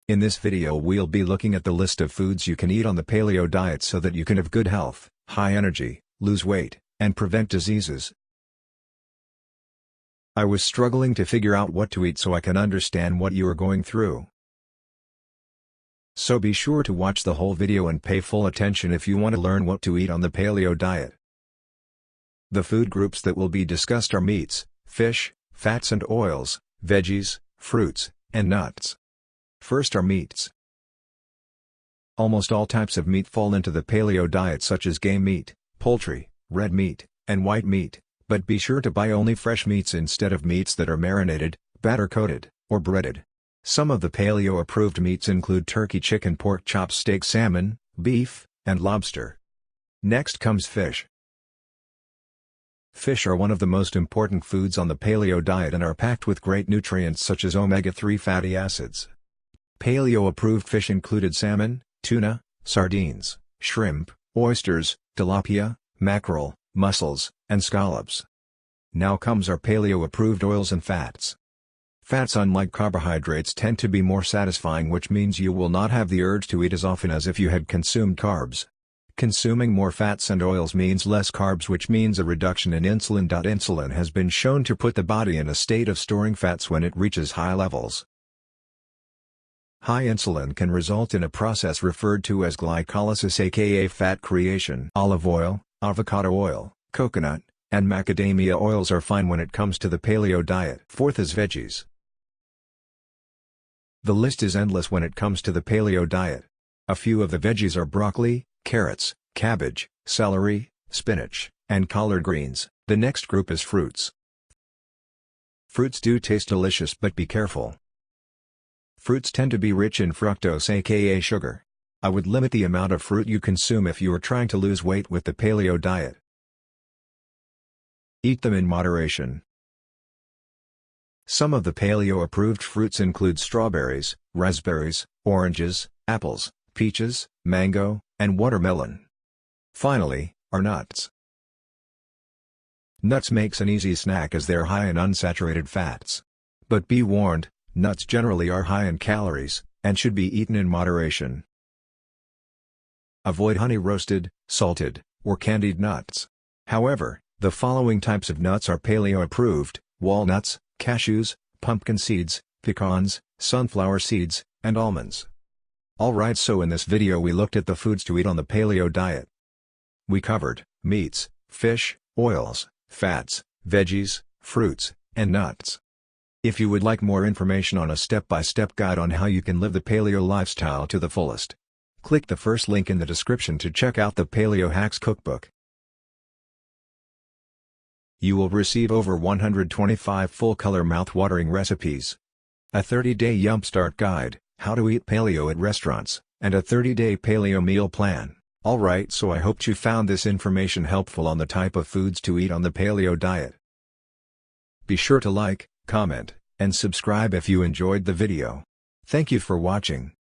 In this video we'll be looking at the list of foods you can eat on the paleo diet so that you can have good health, high energy, lose weight, and prevent diseases. I was struggling to figure out what to eat so I can understand what you are going through. So be sure to watch the whole video and pay full attention if you want to learn what to eat on the paleo diet. The food groups that will be discussed are meats, fish, fats and oils, veggies, fruits, and nuts. First are meats. Almost all types of meat fall into the paleo diet, such as game meat, poultry, red meat, and white meat, but be sure to buy only fresh meats instead of meats that are marinated, batter-coated, or breaded. Some of the paleo-approved meats include turkey, chicken, pork chops, steak, salmon, beef, and lobster. Next comes fish. Fish are one of the most important foods on the paleo diet and are packed with great nutrients such as omega-3 fatty acids. Paleo-approved fish included salmon, tuna, sardines, shrimp, oysters, tilapia, mackerel, mussels, and scallops. Now comes our paleo-approved oils and fats. Fats, unlike carbohydrates, tend to be more satisfying, which means you will not have the urge to eat as often as if you had consumed carbs. Consuming more fats and oils means less carbs, which means a reduction in insulin. Insulin has been shown to put the body in a state of storing fats when it reaches high levels. High insulin can result in a process referred to as glycolysis, aka fat creation. Olive oil, avocado oil, coconut, and macadamia oils are fine when it comes to the paleo diet. Fourth is veggies. The list is endless when it comes to the paleo diet. A few of the veggies are broccoli, carrots, cabbage, celery, spinach, and collard greens. The next group is fruits. Fruits do taste delicious, but be careful. Fruits tend to be rich in fructose, aka sugar. I would limit the amount of fruit you consume if you are trying to lose weight with the paleo diet. Eat them in moderation. Some of the paleo-approved fruits include strawberries, raspberries, oranges, apples, peaches, mango, and watermelon. Finally, are nuts. Nuts makes an easy snack as they're high in unsaturated fats. But be warned, nuts generally are high in calories, and should be eaten in moderation. Avoid honey roasted, salted, or candied nuts. However, the following types of nuts are paleo-approved: walnuts, cashews, pumpkin seeds, pecans, sunflower seeds, and almonds. Alright, so in this video we looked at the foods to eat on the paleo diet. We covered meats, fish, oils, fats, veggies, fruits, and nuts. If you would like more information on a step-by-step guide on how you can live the paleo lifestyle to the fullest, click the first link in the description to check out the Paleo Hacks cookbook. You will receive over 125 full-color mouth-watering recipes, a 30-day Yump Start Guide, how to eat paleo at restaurants, and a 30-day paleo meal plan. Alright, so I hope you found this information helpful on the type of foods to eat on the paleo diet. Be sure to like, comment, and subscribe if you enjoyed the video. Thank you for watching.